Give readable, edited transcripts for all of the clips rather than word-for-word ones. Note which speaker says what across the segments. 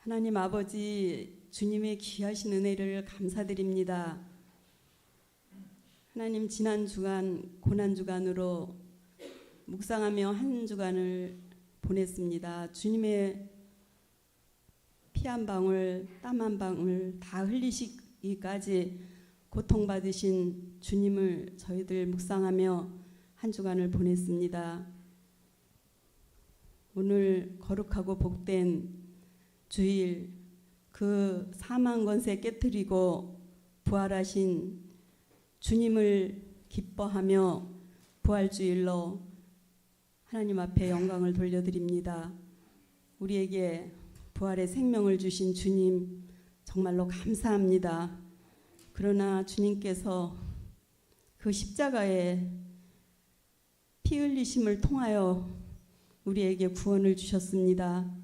Speaker 1: 하나님 아버지, 주님의 귀하신 은혜를 감사드립니다. 하나님, 지난 주간 고난 주간으로 묵상하며 한 주간을 보냈습니다. 주님의 피 한 방울, 땀 한 방울 다 흘리시기까지 고통받으신 주님을 저희들 묵상하며 한 주간을 보냈습니다. 오늘 거룩하고 복된 주일, 그 사망 권세 깨뜨리고 부활하신 주님을 기뻐하며 부활주일로 하나님 앞에 영광을 돌려드립니다. 우리에게 부활의 생명을 주신 주님 정말로 감사합니다. 그러나 주님께서 그 십자가에 피 흘리심을 통하여 우리에게 구원을 주셨습니다.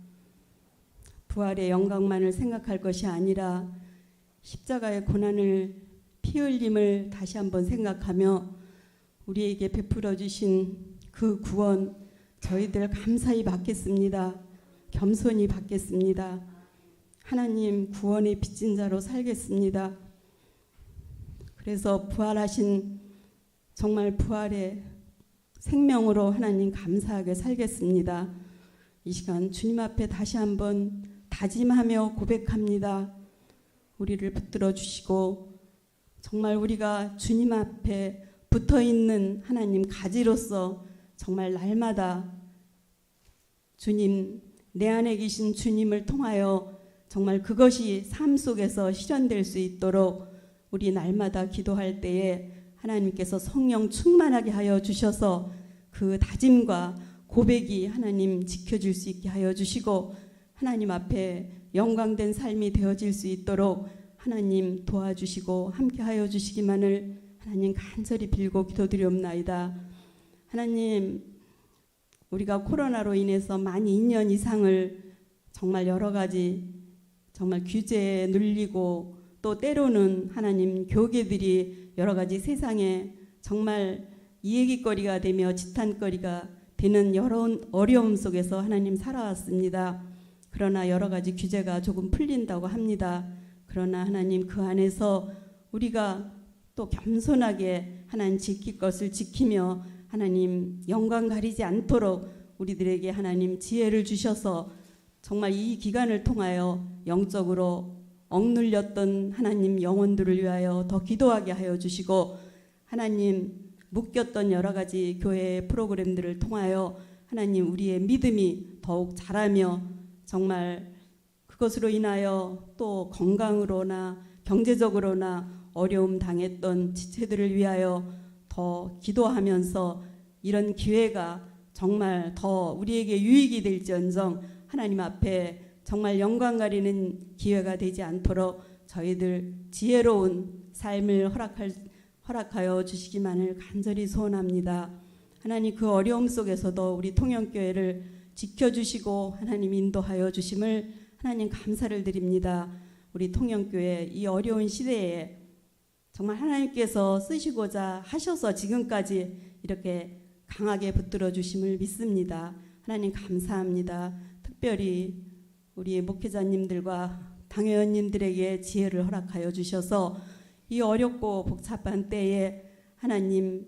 Speaker 1: 부활의 영광만을 생각할 것이 아니라 십자가의 고난을, 피 흘림을 다시 한번 생각하며 우리에게 베풀어 주신 그 구원 저희들 감사히 받겠습니다. 겸손히 받겠습니다. 하나님, 구원의 빚진 자로 살겠습니다. 그래서 부활하신 정말 부활의 생명으로 하나님 감사하게 살겠습니다. 이 시간 주님 앞에 다시 한번 다짐하며 고백합니다. 우리를 붙들어 주시고 정말 우리가 주님 앞에 붙어있는 하나님 가지로서 정말 날마다 주님, 내 안에 계신 주님을 통하여 정말 그것이 삶 속에서 실현될 수 있도록 우리 날마다 기도할 때에 하나님께서 성령 충만하게 하여 주셔서 그 다짐과 고백이 하나님 지켜질 수 있게 하여 주시고 하나님 앞에 영광된 삶이 되어질 수 있도록 하나님 도와주시고 함께하여 주시기만을 하나님 간절히 빌고 기도드리옵나이다. 하나님, 우리가 코로나로 인해서 만 2년 이상을 정말 여러 가지 정말 규제에 눌리고 또 때로는 하나님 교계들이 여러 가지 세상에 정말 이야기거리가 되며 지탄거리가 되는 여러 어려움 속에서 하나님 살아왔습니다. 그러나 여러 가지 규제가 조금 풀린다고 합니다. 그러나 하나님, 그 안에서 우리가 또 겸손하게 하나님 지킬 것을 지키며 하나님 영광 가리지 않도록 우리들에게 하나님 지혜를 주셔서 정말 이 기간을 통하여 영적으로 억눌렸던 하나님 영혼들을 위하여 더 기도하게 하여 주시고 하나님 묶였던 여러 가지 교회 프로그램들을 통하여 하나님 우리의 믿음이 더욱 자라며 정말 그것으로 인하여 또 건강으로나 경제적으로나 어려움 당했던 지체들을 위하여 더 기도하면서 이런 기회가 정말 더 우리에게 유익이 될지언정 하나님 앞에 정말 영광 가리는 기회가 되지 않도록 저희들 지혜로운 삶을 허락하여 주시기만을 간절히 소원합니다. 하나님, 그 어려움 속에서도 우리 통영교회를 지켜주시고 하나님 인도하여 주심을 하나님 감사를 드립니다. 우리 통영교회 이 어려운 시대에 정말 하나님께서 쓰시고자 하셔서 지금까지 이렇게 강하게 붙들어 주심을 믿습니다. 하나님 감사합니다. 특별히 우리 목회자님들과 당회원님들에게 지혜를 허락하여 주셔서 이 어렵고 복잡한 때에 하나님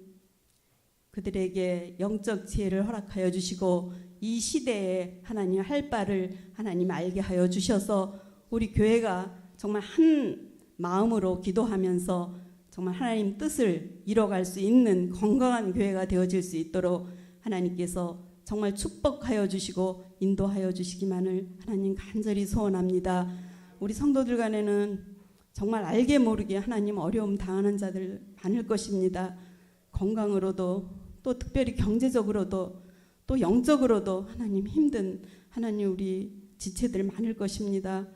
Speaker 1: 그들에게 영적 지혜를 허락하여 주시고 이 시대에 하나님 할 바를 하나님 알게 하여 주셔서 우리 교회가 정말 한 마음으로 기도하면서 정말 하나님 뜻을 이뤄갈 수 있는 건강한 교회가 되어질 수 있도록 하나님께서 정말 축복하여 주시고 인도하여 주시기만을 하나님 간절히 소원합니다. 우리 성도들 간에는 정말 알게 모르게 하나님 어려움 당하는 자들 많을 것입니다. 건강으로도 또 특별히 경제적으로도 또 영적으로도 하나님 힘든 하나님 우리 지체들 많을 것입니다.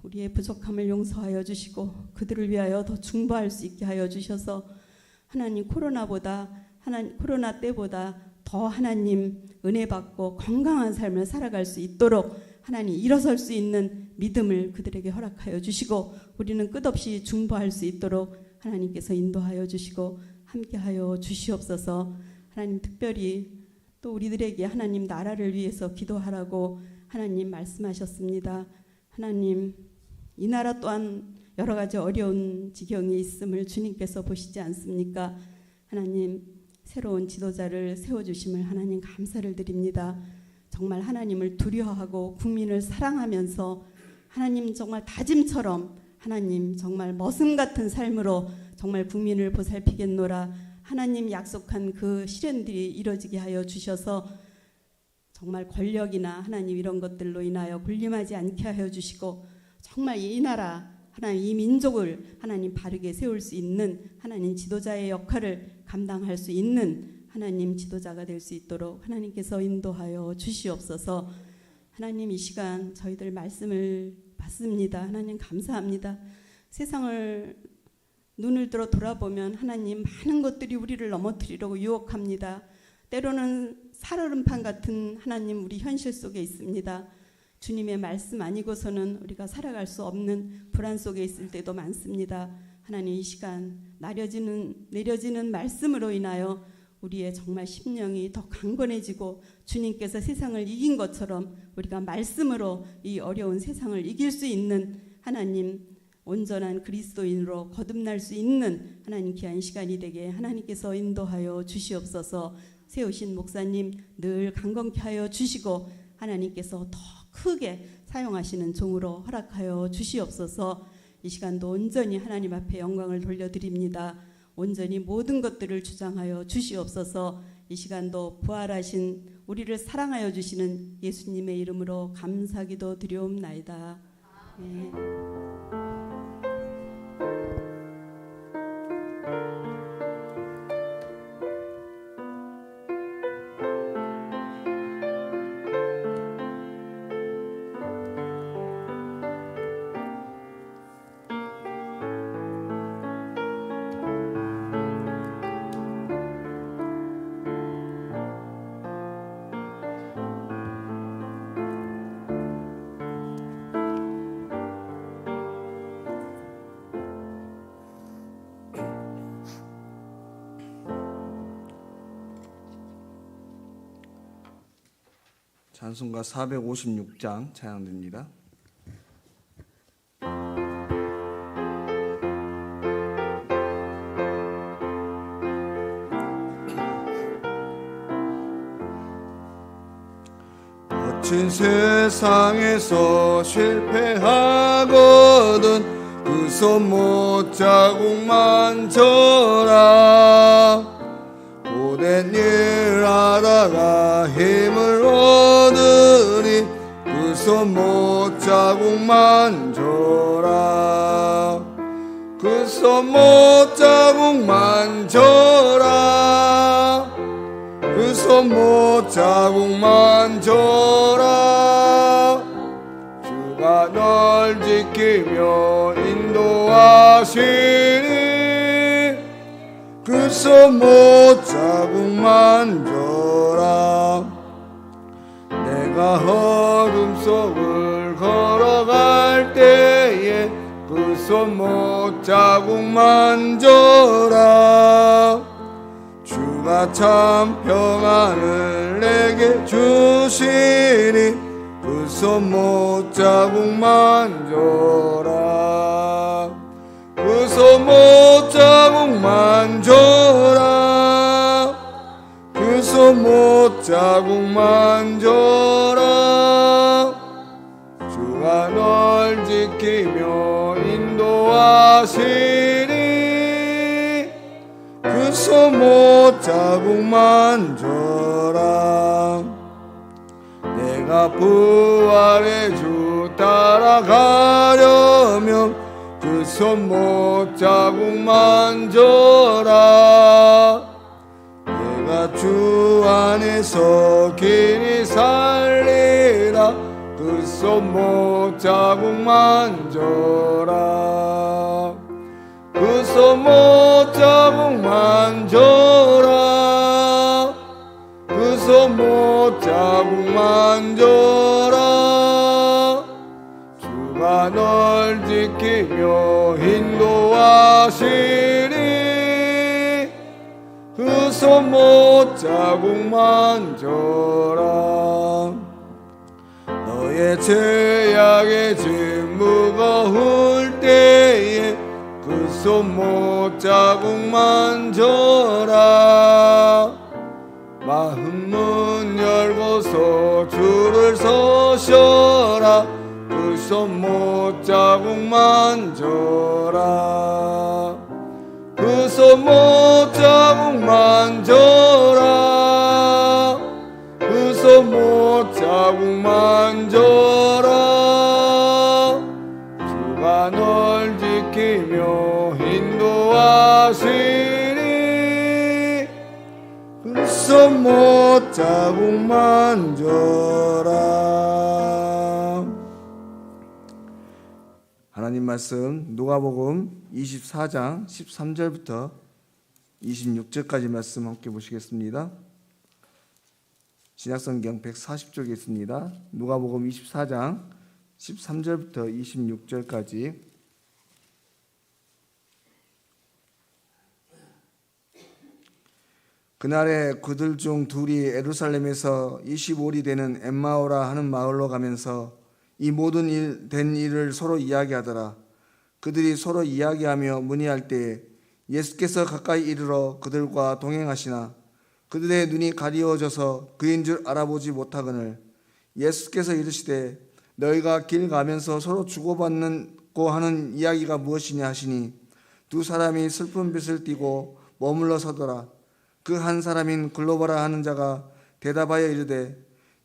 Speaker 1: 우리의 부족함을 용서하여 주시고 그들을 위하여 더 중보할 수 있게 하여 주셔서 하나님 코로나 때보다 더 하나님 은혜 받고 건강한 삶을 살아갈 수 있도록 하나님 일어설 수 있는 믿음을 그들에게 허락하여 주시고 우리는 끝없이 중보할 수 있도록 하나님께서 인도하여 주시고 함께하여 주시옵소서. 하나님, 특별히 또 우리들에게 하나님 나라를 위해서 기도하라고 하나님 말씀하셨습니다. 하나님, 이 나라 또한 여러 가지 어려운 지경이 있음을 주님께서 보시지 않습니까? 하나님, 새로운 지도자를 세워주심을 하나님 감사를 드립니다. 정말 하나님을 두려워하고 국민을 사랑하면서 하나님 정말 다짐처럼 하나님 정말 머슴 같은 삶으로 정말 국민을 보살피겠노라. 하나님 약속한 그 실현들이 이루어지게 하여 주셔서 정말 권력이나 하나님 이런 것들로 인하여 군림하지 않게 하여 주시고 정말 이 나라 하나님 이 민족을 하나님 바르게 세울 수 있는 하나님 지도자의 역할을 감당할 수 있는 하나님 지도자가 될 수 있도록 하나님께서 인도하여 주시옵소서. 하나님 이 시간 저희들 말씀을 받습니다. 하나님 감사합니다. 세상을 눈을 들어 돌아보면 하나님 많은 것들이 우리를 넘어뜨리려고 유혹합니다. 때로는 살얼음판 같은 하나님 우리 현실 속에 있습니다. 주님의 말씀 아니고서는 우리가 살아갈 수 없는 불안 속에 있을 때도 많습니다. 하나님 이 시간 내려지는 말씀으로 인하여 우리의 정말 심령이 더 강건해지고 주님께서 세상을 이긴 것처럼 우리가 말씀으로 이 어려운 세상을 이길 수 있는 하나님 온전한 그리스도인으로 거듭날 수 있는 하나님 귀한 시간이 되게 하나님께서 인도하여 주시옵소서. 세우신 목사님 늘 강건케 하여 주시고 하나님께서 더 크게 사용하시는 종으로 허락하여 주시옵소서. 이 시간도 온전히 하나님 앞에 영광을 돌려드립니다. 온전히 모든 것들을 주장하여 주시옵소서. 이 시간도 부활하신 우리를 사랑하여 주시는 예수님의 이름으로 감사기도 드리옵나이다. 네.
Speaker 2: 찬송가 456장 찬양됩니다. 거친 세상에서 실패하거든 그 손 못자국만 져라. 고된 일 하다가 힘을 얻으니 그 손 못자국만 줘라. 그 손 못자국만 줘라. 그 손 못자국만 줘라. 주가 널 지키며 인도하시니 그 손 못자국만 줘라. 내가 어둠 속을 걸어갈 때에 그 손 못자국만 줘라. 주가 참 평안을 내게 주시니 그 손 못자국만 줘라. 그 손 못자국만 줘라. 그 손 못자국만 줘라. 주가 널 지키며 인도하시니 그 손 못자국만 줘라. 내가 부활의 주 따라가려면 그 손 못자국만 줘라. 내가 주 안에서 길이 살리라. 그 손 못자국만 줘라. 그 손 못자국만 줘라. 그 손 못자국만 줘라. 주가 널 지키며 인도하시니 그 손 못자국만 줘라. 너의 죄악의 짐 무거울 때에 그 손못 자국만 져라. 마음 문 열고서 줄을 서셔라. 그 손못 자국만 져라. 그 손못 자국만 져라. 그 손못 자국만 져라. 주가 널 지키며 인도하시니 그 손못 자국만 져라. 하나님 말씀 누가복음 24장 13절부터 26절까지 말씀 함께 보시겠습니다. 신약성경 140쪽에 있습니다. 누가복음 24장 13절부터 26절까지. 그날에 그들 중 둘이 예루살렘에서 25里되는 엠마오라 하는 마을로 가면서 이 모든 된 일을 서로 이야기하더라. 그들이 서로 이야기하며 문의할 때에 예수께서 가까이 이르러 그들과 동행하시나 그들의 눈이 가리워져서 그인 줄 알아보지 못하거늘 예수께서 이르시되 너희가 길 가면서 서로 주고받고 하는 이야기가 무엇이냐 하시니 두 사람이 슬픈 빛을 띠고 머물러 서더라. 그 한 사람인 글로바라 하는 자가 대답하여 이르되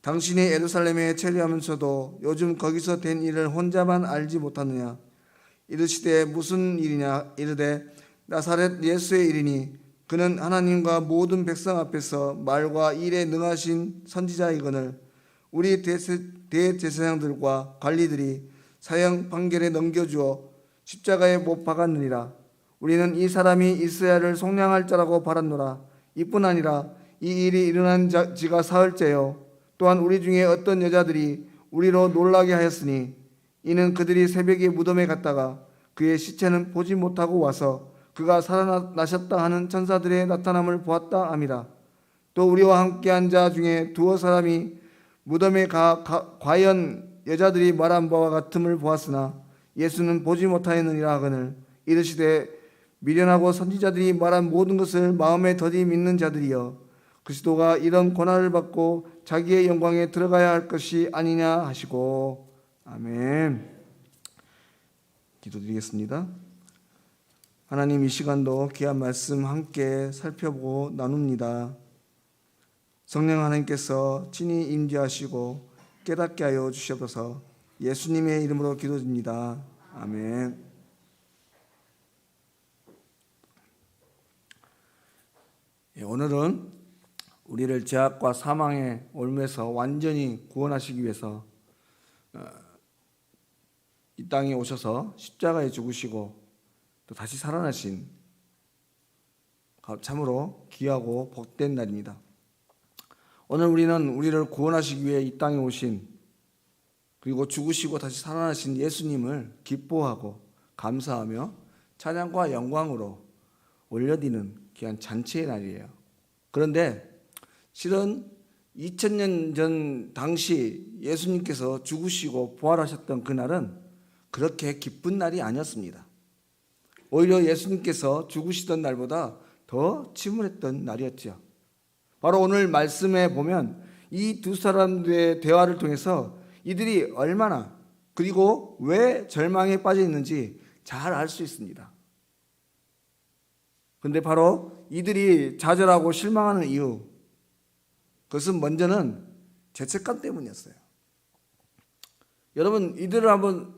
Speaker 2: 당신이 예루살렘에 체류하면서도 요즘 거기서 된 일을 혼자만 알지 못하느냐. 이르시되 무슨 일이냐. 이르되 나사렛 예수의 일이니 그는 하나님과 모든 백성 앞에서 말과 일에 능하신 선지자이거늘 우리 대제사장들과 관리들이 사형 판결에 넘겨주어 십자가에 못 박았느니라. 우리는 이 사람이 이스라엘을 속량할 자라고 바랐노라. 이뿐 아니라 이 일이 일어난 지가 사흘째요. 또한 우리 중에 어떤 여자들이 우리로 놀라게 하였으니 이는 그들이 새벽에 무덤에 갔다가 그의 시체는 보지 못하고 와서 그가 살아나셨다 하는 천사들의 나타남을 보았다 함이라. 또 우리와 함께한 자 중에 두어 사람이 무덤에 과연 여자들이 말한 바와 같음을 보았으나 예수는 보지 못하였느니라 하거늘 이르시되 미련하고 선지자들이 말한 모든 것을 마음에 더디 믿는 자들이여 그리스도가 이런 고난을 받고 자기의 영광에 들어가야 할 것이 아니냐 하시고. 아멘. 기도드리겠습니다. 하나님, 이 시간도 귀한 말씀 함께 살펴보고 나눕니다. 성령 하나님께서 친히 임재하시고 깨닫게 하여 주시옵소서. 예수님의 이름으로 기도드립니다. 아멘. 오늘은 우리를 죄악과 사망의 올무에서 완전히 구원하시기 위해서 이 땅에 오셔서 십자가에 죽으시고 또 다시 살아나신 참으로 귀하고 복된 날입니다. 오늘 우리는 우리를 구원하시기 위해 이 땅에 오신 그리고 죽으시고 다시 살아나신 예수님을 기뻐하고 감사하며 찬양과 영광으로 올려드리는 귀한 잔치의 날이에요. 그런데 실은 2000년 전 당시 예수님께서 죽으시고 부활하셨던 그날은 그렇게 기쁜 날이 아니었습니다. 오히려 예수님께서 죽으시던 날보다 더 침울했던 날이었죠. 바로 오늘 말씀에 보면 이 두 사람들의 대화를 통해서 이들이 얼마나 그리고 왜 절망에 빠져 있는지 잘 알 수 있습니다. 그런데 바로 이들이 좌절하고 실망하는 이유, 그것은 먼저는 죄책감 때문이었어요. 여러분, 이들을 한번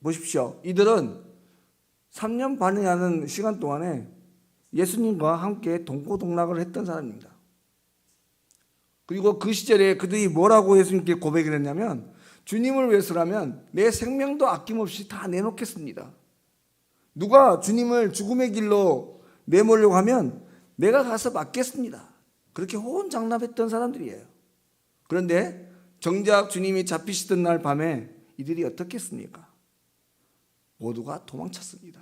Speaker 2: 보십시오. 이들은 3년 반이라는 시간 동안에 예수님과 함께 동고동락을 했던 사람입니다. 그리고 그 시절에 그들이 뭐라고 예수님께 고백을 했냐면 주님을 위해서라면 내 생명도 아낌없이 다 내놓겠습니다. 누가 주님을 죽음의 길로 내몰려고 하면 내가 가서 맞겠습니다. 그렇게 호언장담했던 사람들이에요. 그런데 정작 주님이 잡히시던 날 밤에 이들이 어떻게 했습니까? 모두가 도망쳤습니다.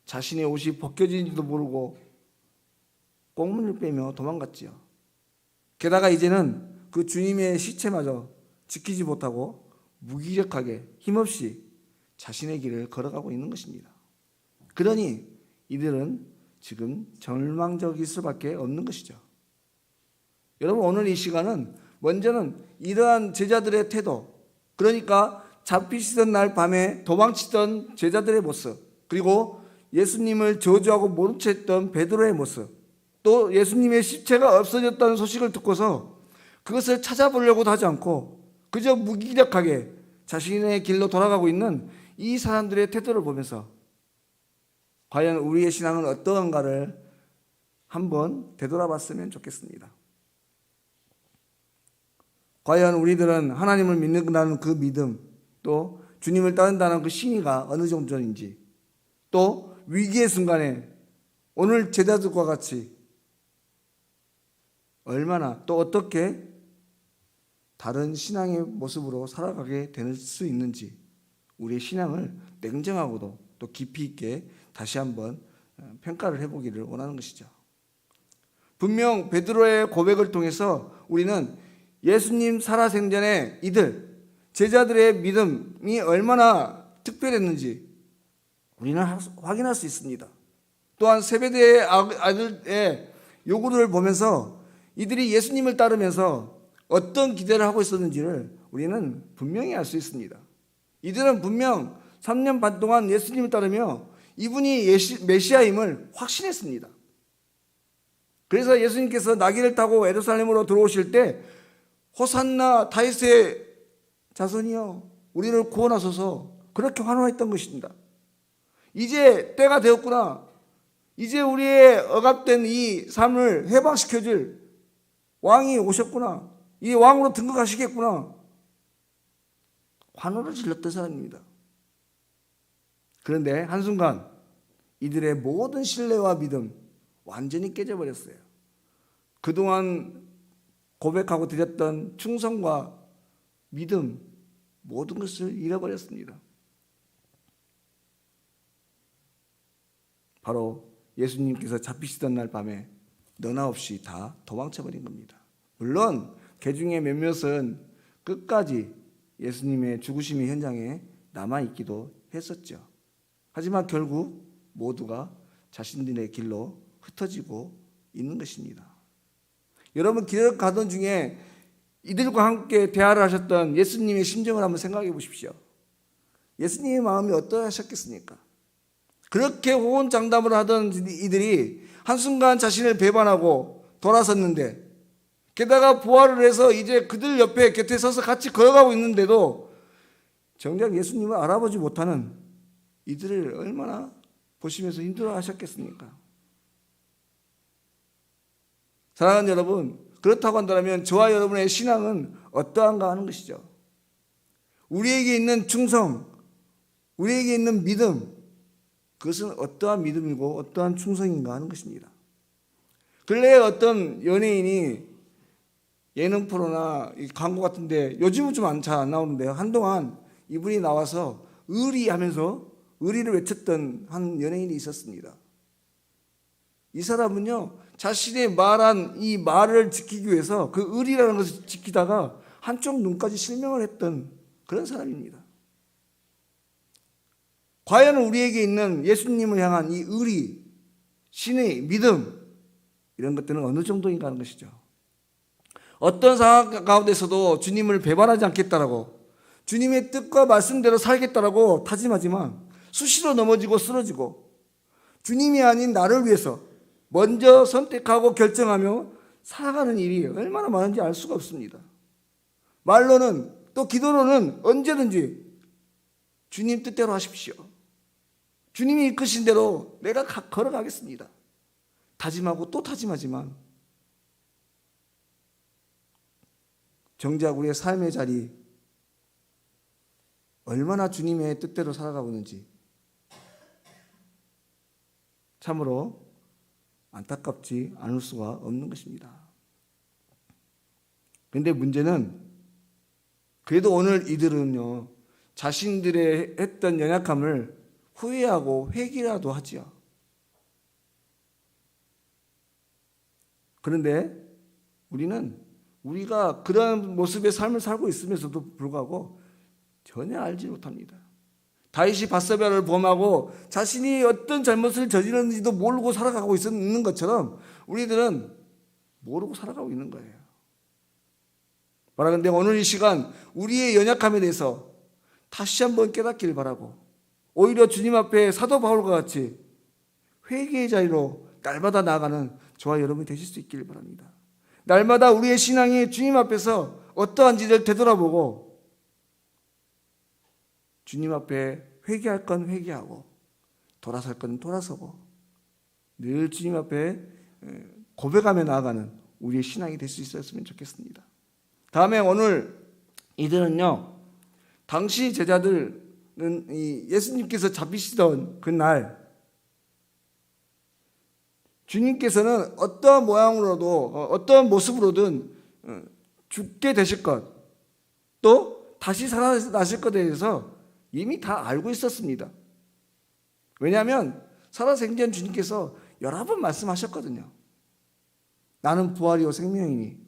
Speaker 2: 자신의 옷이 벗겨진지도 모르고 꽁문을 빼며 도망갔지요. 게다가 이제는 그 주님의 시체마저 지키지 못하고 무기력하게 힘없이 자신의 길을 걸어가고 있는 것입니다. 그러니 이들은 지금 절망적일 수밖에 없는 것이죠. 여러분, 오늘 이 시간은 먼저는 이러한 제자들의 태도, 그러니까 잡히시던 날 밤에 도망치던 제자들의 모습, 그리고 예수님을 저주하고 모른 채 했던 베드로의 모습, 또 예수님의 십체가 없어졌다는 소식을 듣고서 그것을 찾아보려고도 하지 않고 그저 무기력하게 자신의 길로 돌아가고 있는 이 사람들의 태도를 보면서 과연 우리의 신앙은 어떠한가를 한번 되돌아봤으면 좋겠습니다. 과연 우리들은 하나님을 믿는다는 그 믿음, 또 주님을 따른다는 그 신의가 어느 정도인지, 또 위기의 순간에 오늘 제자들과 같이 얼마나 또 어떻게 다른 신앙의 모습으로 살아가게 될 수 있는지, 우리의 신앙을 냉정하고도 또 깊이 있게 다시 한번 평가를 해보기를 원하는 것이죠. 분명 베드로의 고백을 통해서 우리는 예수님 살아생전에 이들 제자들의 믿음이 얼마나 특별했는지 우리는 확인할 수 있습니다. 또한 세베대의 아들의 요구를 보면서 이들이 예수님을 따르면서 어떤 기대를 하고 있었는지를 우리는 분명히 알 수 있습니다. 이들은 분명 3년 반 동안 예수님을 따르며 이분이 메시아임을 확신했습니다. 그래서 예수님께서 나귀를 타고 예루살렘으로 들어오실 때 호산나 다윗의 자손이여 우리를 구원하소서 그렇게 환호했던 것입니다. 이제 때가 되었구나. 이제 우리의 억압된 이 삶을 해방시켜줄 왕이 오셨구나. 이 왕으로 등극하시겠구나. 환호를 질렀던 사람입니다. 그런데 한순간 이들의 모든 신뢰와 믿음 완전히 깨져버렸어요. 그동안 고백하고 드렸던 충성과 믿음 모든 것을 잃어버렸습니다. 바로 예수님께서 잡히시던 날 밤에 너나 없이 다 도망쳐버린 겁니다. 물론 그 중에 몇몇은 끝까지 예수님의 죽으심의 현장에 남아있기도 했었죠. 하지만 결국 모두가 자신들의 길로 흩어지고 있는 것입니다. 여러분 길 가던 중에 이들과 함께 대화를 하셨던 예수님의 심정을 한번 생각해 보십시오. 예수님의 마음이 어떠하셨겠습니까? 그렇게 호언장담을 하던 이들이 한순간 자신을 배반하고 돌아섰는데, 게다가 부활을 해서 이제 그들 옆에 곁에 서서 같이 걸어가고 있는데도 정작 예수님을 알아보지 못하는 이들을 얼마나 보시면서 힘들어 하셨겠습니까? 사랑하는 여러분, 그렇다고 한다면 저와 여러분의 신앙은 어떠한가 하는 것이죠. 우리에게 있는 충성, 우리에게 있는 믿음, 그것은 어떠한 믿음이고 어떠한 충성인가 하는 것입니다. 근래에 어떤 연예인이 예능 프로나 광고 같은데 요즘은 좀 잘 안 나오는데요. 한동안 이분이 나와서 의리하면서 의리를 외쳤던 한 연예인이 있었습니다. 이 사람은요, 자신의 말한 이 말을 지키기 위해서 그 의리라는 것을 지키다가 한쪽 눈까지 실명을 했던 그런 사람입니다. 과연 우리에게 있는 예수님을 향한 이 의리, 신의 믿음, 이런 것들은 어느 정도인가 하는 것이죠. 어떤 상황 가운데서도 주님을 배반하지 않겠다라고, 주님의 뜻과 말씀대로 살겠다라고 다짐하지만 수시로 넘어지고 쓰러지고, 주님이 아닌 나를 위해서 먼저 선택하고 결정하며 살아가는 일이 얼마나 많은지 알 수가 없습니다. 말로는 또 기도로는 언제든지 주님 뜻대로 하십시오. 주님이 이끄신 대로 내가 걸어가겠습니다. 다짐하고 또 다짐하지만 정작 우리의 삶의 자리 얼마나 주님의 뜻대로 살아가고 있는지 참으로 안타깝지 않을 수가 없는 것입니다. 그런데 문제는 그래도 오늘 이들은요, 자신들의 했던 연약함을 후회하고 회개라도 하지요. 그런데 우리는 우리가 그런 모습의 삶을 살고 있으면서도 불구하고 전혀 알지 못합니다. 다윗이 밧세바를 범하고 자신이 어떤 잘못을 저지르는지도 모르고 살아가고 있는 것처럼 우리들은 모르고 살아가고 있는 거예요. 바라건대 오늘 이 시간 우리의 연약함에 대해서 다시 한번 깨닫기를 바라고, 오히려 주님 앞에 사도 바울과 같이 회개의 자리로 날마다 나아가는 저와 여러분이 되실 수 있기를 바랍니다. 날마다 우리의 신앙이 주님 앞에서 어떠한지를 되돌아보고 주님 앞에 회개할 건 회개하고 돌아설 건 돌아서고 늘 주님 앞에 고백하며 나아가는 우리의 신앙이 될 수 있었으면 좋겠습니다. 다음에 오늘 이들은요, 당시 제자들은 예수님께서 잡히시던 그날 주님께서는 어떠한 모양으로도 어떠한 모습으로든 죽게 되실 것, 또 다시 살아나실 것에 대해서 이미 다 알고 있었습니다. 왜냐하면 살아생전 주님께서 여러 번 말씀하셨거든요. 나는 부활이요 생명이니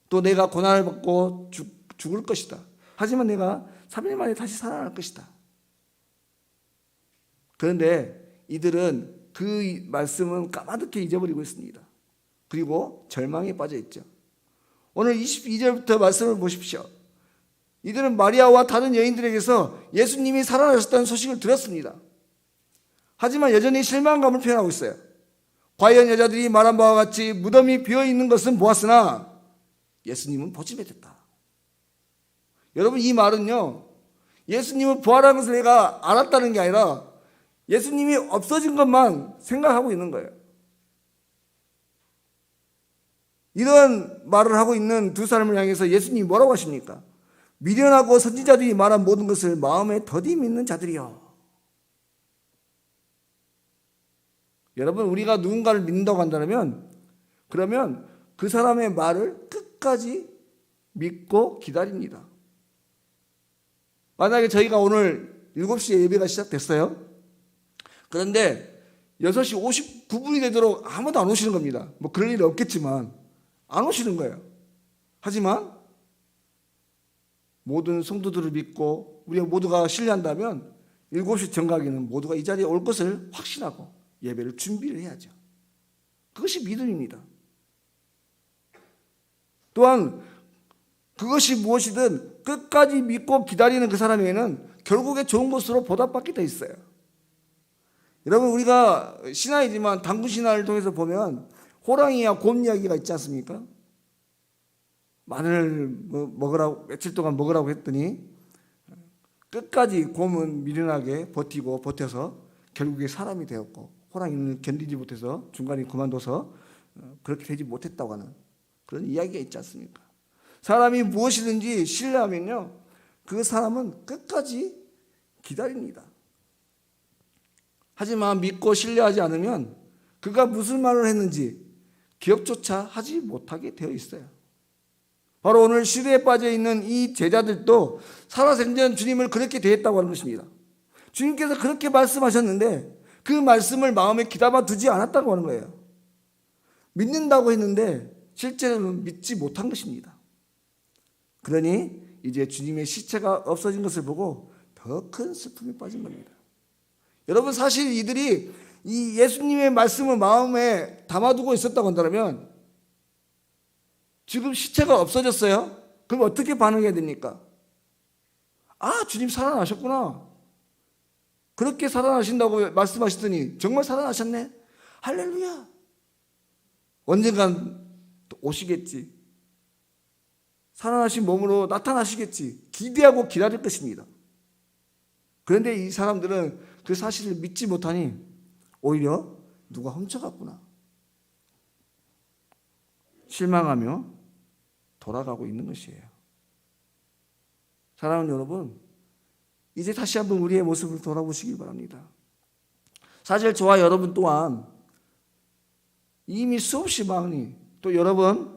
Speaker 2: 또 내가 고난을 받고 죽을 것이다. 하지만 내가 3일 만에 다시 살아날 것이다. 그런데 이들은 그 말씀은 까마득히 잊어버리고 있습니다. 그리고 절망에 빠져 있죠. 오늘 22절부터 말씀을 보십시오. 이들은 마리아와 다른 여인들에게서 예수님이 살아나셨다는 소식을 들었습니다. 하지만 여전히 실망감을 표현하고 있어요. 과연 여자들이 말한 바와 같이 무덤이 비어있는 것은 보았으나 예수님은 보지 못했다. 여러분, 이 말은요, 예수님은 부활한 것을 내가 알았다는 게 아니라 예수님이 없어진 것만 생각하고 있는 거예요. 이런 말을 하고 있는 두 사람을 향해서 예수님이 뭐라고 하십니까? 미련하고 선지자들이 말한 모든 것을 마음에 더디 믿는 자들이요. 여러분, 우리가 누군가를 믿는다고 한다면 그러면 그 사람의 말을 끝까지 믿고 기다립니다. 만약에 저희가 오늘 7시에 예배가 시작됐어요. 그런데 6시 59분이 되도록 아무도 안 오시는 겁니다. 뭐 그럴 일이 없겠지만 안 오시는 거예요. 하지만 모든 성도들을 믿고 우리가 모두가 신뢰한다면 7시 정각에는 모두가 이 자리에 올 것을 확신하고 예배를 준비를 해야죠. 그것이 믿음입니다. 또한 그것이 무엇이든 끝까지 믿고 기다리는 그 사람에게는 결국에 좋은 것으로 보답받게 돼 있어요. 여러분, 우리가 신화이지만 당군 신화를 통해서 보면 호랑이와 곰 이야기가 있지 않습니까? 마늘 먹으라고 며칠 동안 먹으라고 했더니 끝까지 곰은 미련하게 버텨서 결국에 사람이 되었고 호랑이는 견디지 못해서 중간에 그만둬서 그렇게 되지 못했다고 하는 그런 이야기가 있지 않습니까? 사람이 무엇이든지 신뢰하면요, 그 사람은 끝까지 기다립니다. 하지만 믿고 신뢰하지 않으면 그가 무슨 말을 했는지 기억조차 하지 못하게 되어 있어요. 바로 오늘 시대에 빠져 있는 이 제자들도 살아생전 주님을 그렇게 대했다고 하는 것입니다. 주님께서 그렇게 말씀하셨는데 그 말씀을 마음에 귀담아 두지 않았다고 하는 거예요. 믿는다고 했는데 실제로는 믿지 못한 것입니다. 그러니 이제 주님의 시체가 없어진 것을 보고 더 큰 슬픔에 빠진 겁니다. 여러분, 사실 이들이 이 예수님의 말씀을 마음에 담아두고 있었다고 한다면 지금 시체가 없어졌어요? 그럼 어떻게 반응해야 됩니까? 아, 주님 살아나셨구나. 그렇게 살아나신다고 말씀하시더니 정말 살아나셨네. 할렐루야. 언젠간 오시겠지. 살아나신 몸으로 나타나시겠지. 기대하고 기다릴 것입니다. 그런데 이 사람들은 그 사실을 믿지 못하니 오히려 누가 훔쳐갔구나. 실망하며 돌아가고 있는 것이에요. 사랑하는 여러분, 이제 다시 한번 우리의 모습을 돌아보시기 바랍니다. 사실 저와 여러분 또한 이미 수없이 많이 또 여러 번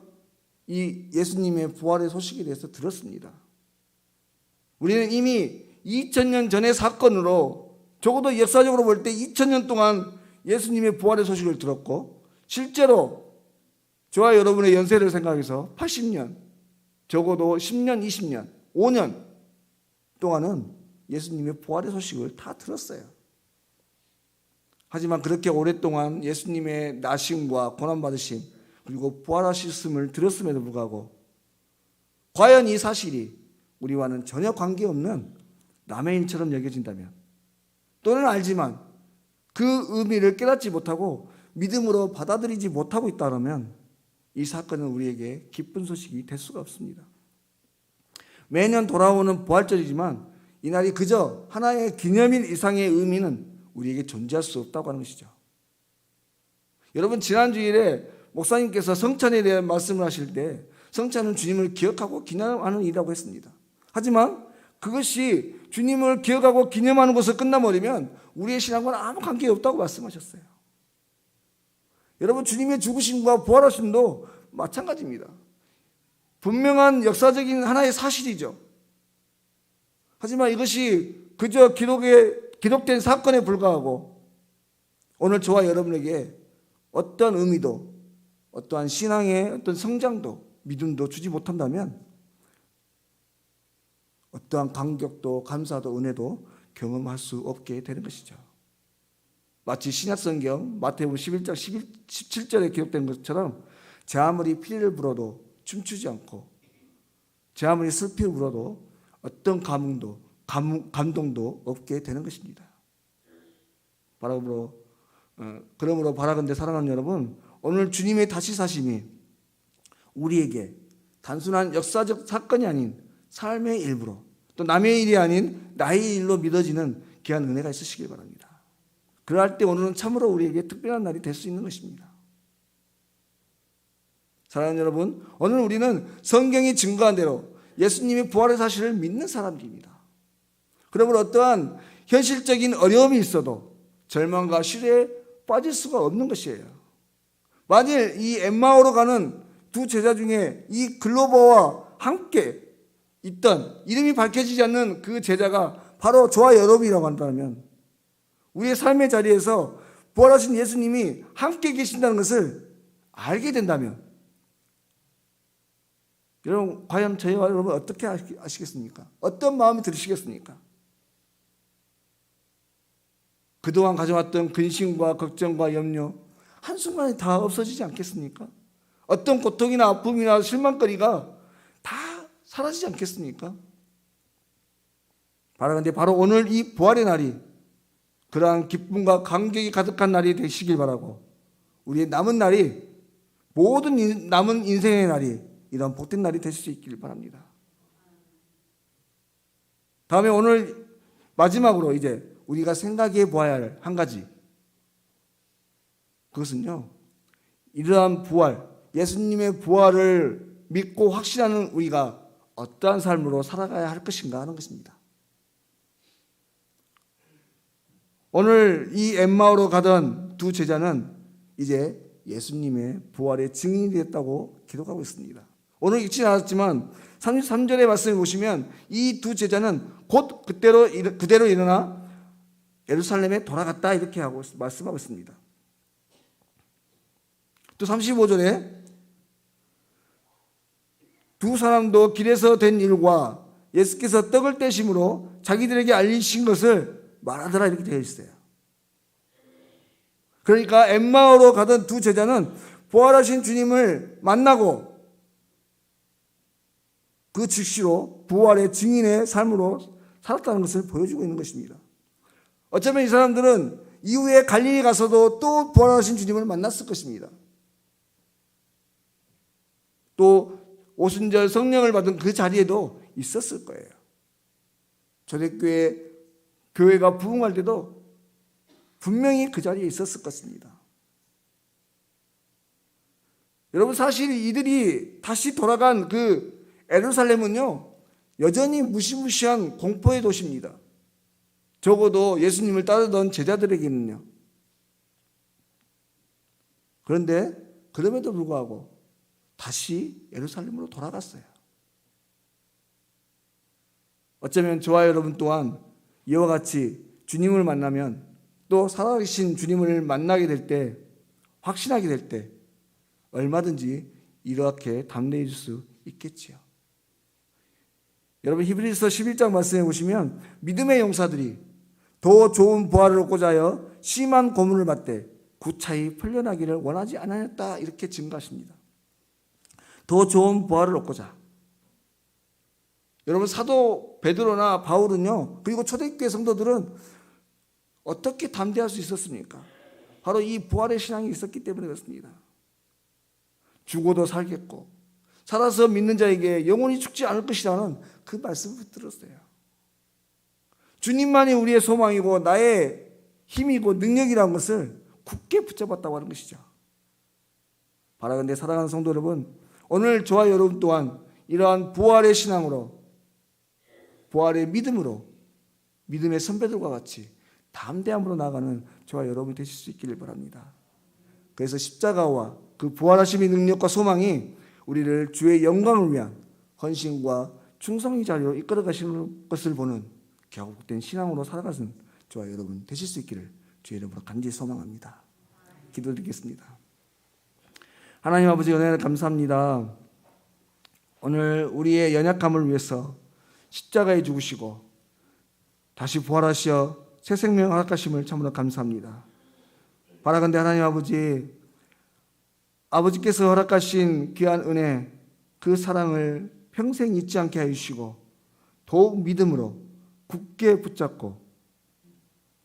Speaker 2: 이 예수님의 부활의 소식에 대해서 들었습니다. 우리는 이미 2000년 전의 사건으로 적어도 역사적으로 볼 때 2000년 동안 예수님의 부활의 소식을 들었고 실제로 저와 여러분의 연세를 생각해서 80년, 적어도 10년, 20년, 5년 동안은 예수님의 부활의 소식을 다 들었어요. 하지만 그렇게 오랫동안 예수님의 나심과 고난받으심 그리고 부활하셨음을 들었음에도 불구하고 과연 이 사실이 우리와는 전혀 관계없는 남의 일처럼 여겨진다면, 또는 알지만 그 의미를 깨닫지 못하고 믿음으로 받아들이지 못하고 있다면 이 사건은 우리에게 기쁜 소식이 될 수가 없습니다. 매년 돌아오는 부활절이지만 이날이 그저 하나의 기념일 이상의 의미는 우리에게 존재할 수 없다고 하는 것이죠. 여러분, 지난 주일에 목사님께서 성찬에 대한 말씀을 하실 때 성찬은 주님을 기억하고 기념하는 일이라고 했습니다. 하지만 그것이 주님을 기억하고 기념하는 것을 끝나버리면 우리의 신앙과는 아무 관계없다고 말씀하셨어요. 여러분, 주님의 죽으심과 부활하심도 마찬가지입니다. 분명한 역사적인 하나의 사실이죠. 하지만 이것이 그저 기록된 사건에 불과하고 오늘 저와 여러분에게 어떤 의미도, 어떠한 신앙의 어떤 성장도, 믿음도 주지 못한다면 어떠한 감격도, 감사도, 은혜도 경험할 수 없게 되는 것이죠. 마치 신약성경 마태복음 11장 17절에 기록된 것처럼 제 아무리 피리를 불어도 춤추지 않고 제 아무리 슬피를 불어도 어떤 감동도 없게 되는 것입니다. 그러므로 바라건대 사랑하는 여러분, 오늘 주님의 다시 사심이 우리에게 단순한 역사적 사건이 아닌 삶의 일부로, 또 남의 일이 아닌 나의 일로 믿어지는 귀한 은혜가 있으시길 바랍니다. 그럴 때 오늘은 참으로 우리에게 특별한 날이 될 수 있는 것입니다. 사랑하는 여러분, 오늘 우리는 성경이 증거한 대로 예수님의 부활의 사실을 믿는 사람들입니다. 그러므로 어떠한 현실적인 어려움이 있어도 절망과 시련에 빠질 수가 없는 것이에요. 만일 이 엠마오로 가는 두 제자 중에 이 글로버와 함께 있던 이름이 밝혀지지 않는 그 제자가 바로 저와 여러분이라고 한다면, 우리의 삶의 자리에서 부활하신 예수님이 함께 계신다는 것을 알게 된다면, 여러분, 과연 저희와 여러분 어떻게 아시겠습니까? 어떤 마음이 들으시겠습니까? 그동안 가져왔던 근심과 걱정과 염려 한순간에 다 없어지지 않겠습니까? 어떤 고통이나 아픔이나 실망거리가 다 사라지지 않겠습니까? 바라건대 바로 오늘 이 부활의 날이 그러한 기쁨과 감격이 가득한 날이 되시길 바라고, 우리의 남은 날이, 모든 남은 인생의 날이 이런 복된 날이 될 수 있길 바랍니다. 다음에 오늘 마지막으로 이제 우리가 생각해 보아야 할 한 가지, 그것은요, 이러한 부활, 예수님의 부활을 믿고 확신하는 우리가 어떠한 삶으로 살아가야 할 것인가 하는 것입니다. 오늘 이 엠마오로 가던 두 제자는 이제 예수님의 부활의 증인이 됐다고 기록하고 있습니다. 오늘 읽지 않았지만 33절의 말씀을 보시면 이 두 제자는 곧 그대로 일어나 예루살렘에 돌아갔다 이렇게 하고 말씀하고 있습니다. 또 35절에 두 사람도 길에서 된 일과 예수께서 떡을 떼심으로 자기들에게 알리신 것을 말하더라 이렇게 되어 있어요. 그러니까 엠마오로 가던 두 제자는 부활하신 주님을 만나고 그 즉시로 부활의 증인의 삶으로 살았다는 것을 보여주고 있는 것입니다. 어쩌면 이 사람들은 이후에 갈릴리 가서도 또 부활하신 주님을 만났을 것입니다. 또 오순절 성령을 받은 그 자리에도 있었을 거예요. 교회가 부흥할 때도 분명히 그 자리에 있었을 것입니다. 여러분, 사실 이들이 다시 돌아간 그 예루살렘은요, 여전히 무시무시한 공포의 도시입니다. 적어도 예수님을 따르던 제자들에게는요. 그런데 그럼에도 불구하고 다시 예루살렘으로 돌아갔어요. 어쩌면 저와 여러분 또한 이와 같이 주님을 만나면, 또 살아계신 주님을 만나게 될 때, 확신하게 될 때, 얼마든지 이렇게 담대해 줄 수 있겠지요. 여러분 히브리서 11장 말씀해 보시면 믿음의 용사들이 더 좋은 부활을 얻고자 하여 심한 고문을 받되 구차히 풀려나기를 원하지 않았다 이렇게 증거하십니다. 더 좋은 부활을 얻고자. 여러분 사도 베드로나 바울은요, 그리고 초대교회 성도들은 어떻게 담대할 수 있었습니까? 바로 이 부활의 신앙이 있었기 때문에 그렇습니다. 죽어도 살겠고 살아서 믿는 자에게 영원히 죽지 않을 것이라는 그 말씀을 들었어요. 주님만이 우리의 소망이고 나의 힘이고 능력이라는 것을 굳게 붙잡았다고 하는 것이죠. 바라건대 사랑하는 성도 여러분, 오늘 저와 여러분 또한 이러한 부활의 신앙으로, 부활의 믿음으로, 믿음의 선배들과 같이 담대함으로 나아가는 저와 여러분이 되실 수 있기를 바랍니다. 그래서 십자가와 그 부활하심의 능력과 소망이 우리를 주의 영광을 위한 헌신과 충성의 자리로 이끌어 가시는 것을 보는 결국된 신앙으로 살아가는 저와 여러분 되실 수 있기를 주의 이름으로 간절히 소망합니다. 기도드리겠습니다. 하나님 아버지 은혜를 감사합니다. 오늘 우리의 연약함을 위해서 십자가에 죽으시고 다시 부활하시어 새 생명 허락하심을 참으로 감사합니다. 바라건대 하나님 아버지께서 허락하신 귀한 은혜, 그 사랑을 평생 잊지 않게 하여 주시고 더욱 믿음으로 굳게 붙잡고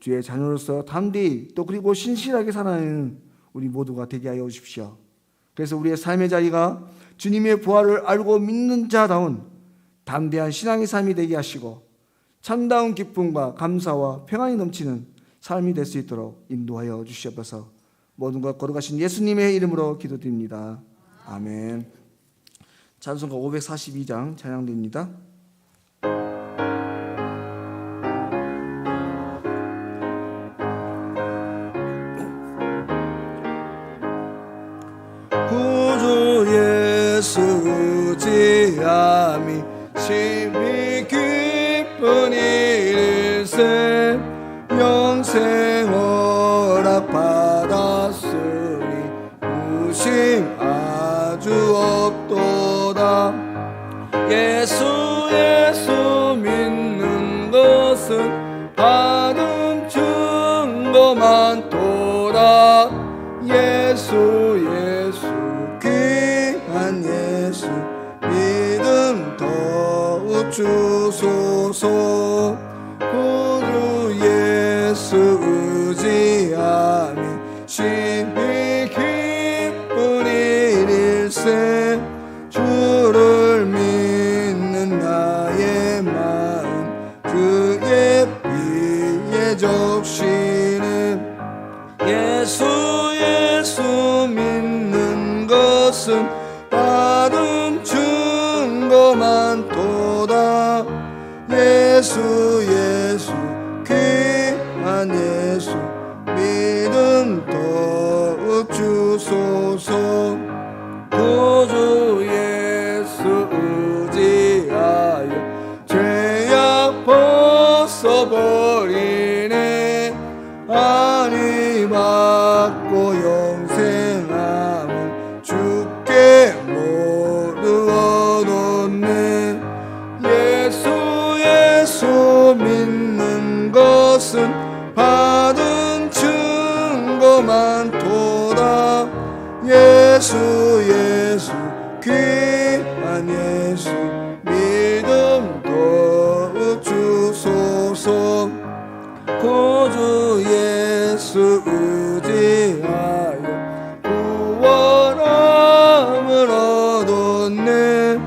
Speaker 2: 주의 자녀로서 담대히 또 그리고 신실하게 살아가는 우리 모두가 되게 하여 주십시오. 그래서 우리의 삶의 자리가 주님의 부활을 알고 믿는 자다운 담대한 신앙의 삶이 되게 하시고 참다운 기쁨과 감사와 평안이 넘치는 삶이 될 수 있도록 인도하여 주시옵소서. 모든 것 걸어가신 예수님의 이름으로 기도드립니다. 아멘. 찬송가 542장 찬양드립니다. 구주 예수 의지함이 심히 기쁜 일일세 영생 허락 받았으니 의심 아주 없도다. 예수 믿는 것은 받은 증거만 도다. 예수 귀한 예수 믿음 더욱 주소서. 구주 예수 의지함이 심히 기쁜 일일세 주를 믿는 나의 마음 그의 피에 적시는. 예수 믿는 것은 받은 증거만 도다. 예수 귀한 예수 믿음 더욱 주소서. 구주 예수 의지하여 죄악 벗어버리네. 아니 받고 영생함을 주께 모두 얻었네. 예수 믿는 것은 받은 증거만 도다. 예수 귀한 예수 믿음 더욱 주소서. 구주 예수 의지하여 구원함을 얻었네.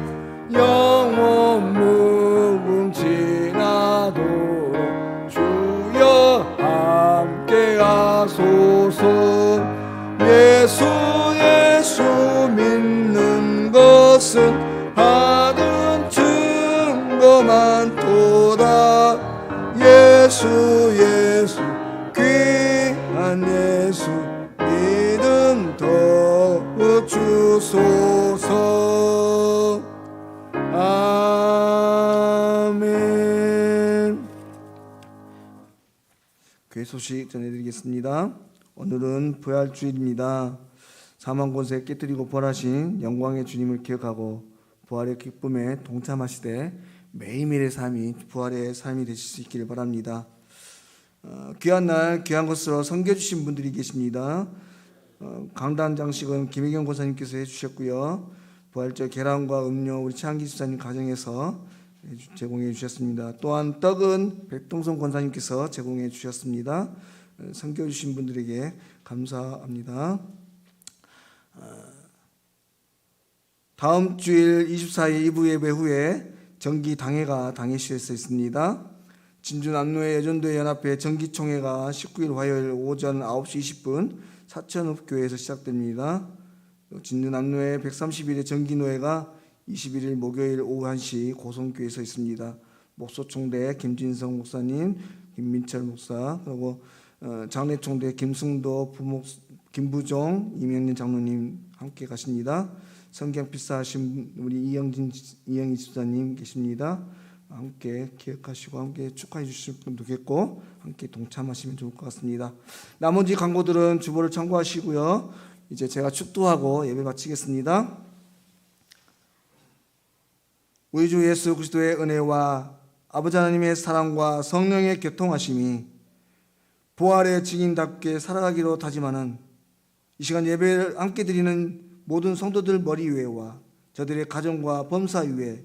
Speaker 2: 영원 무궁지나도록 주여 함께 하소서. 예수 믿는 것은 받은 증거만 도다. 예수 귀한 예수 믿음 더욱 주소서. 아멘. 교회 소식 전해드리겠습니다. 오늘은 부활주일입니다. 사망 권세 깨뜨리고 부활하신 영광의 주님을 기억하고 부활의 기쁨에 동참하시되 매일매일의 삶이 부활의 삶이 되실 수 있기를 바랍니다. 귀한 날 귀한 것으로 섬겨주신 분들이 계십니다. 강단 장식은 김혜경 권사님께서 해주셨고요. 부활절 계란과 음료 우리 최한기 집사님 가정에서 제공해 주셨습니다. 또한 떡은 백동선 권사님께서 제공해 주셨습니다. 섬겨주신 분들에게 감사합니다. 다음 주일 24일 2부 예배 후에 정기 당회가 당회실에서 있습니다. 진주 남로의 여전도회 연합회 정기총회가 19일 화요일 오전 9시 20분 사천읍교회에서 시작됩니다. 진주 남로의 131회 정기노회가 21일 목요일 오후 1시 고성교회에서 있습니다. 목소총대 김진성 목사님, 김민철 목사, 그리고 장례총대 김승도 부목, 김부종, 이명린 장로님 함께 가십니다. 성경 필사하신 우리 이영희 집사님 계십니다. 함께 기억하시고 함께 축하해 주실 분도 계시고 함께 동참하시면 좋을 것 같습니다. 나머지 광고들은 주보를 참고하시고요. 이제 제가 축도하고 예배 마치겠습니다. 우리 주 예수 그리스도의 은혜와 아버지 하나님의 사랑과 성령의 교통하심이 부활의 증인답게 살아가기로 다짐하는 이 시간 예배를 함께 드리는 모든 성도들 머리 위에와 저들의 가정과 범사 위에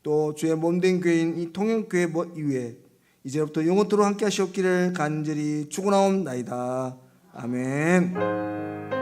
Speaker 2: 또 주의 몸된 교회인 이 통영교회 위에 이제부터 영원토록 함께 하시옵기를 간절히 축원하옵나이다. 아멘.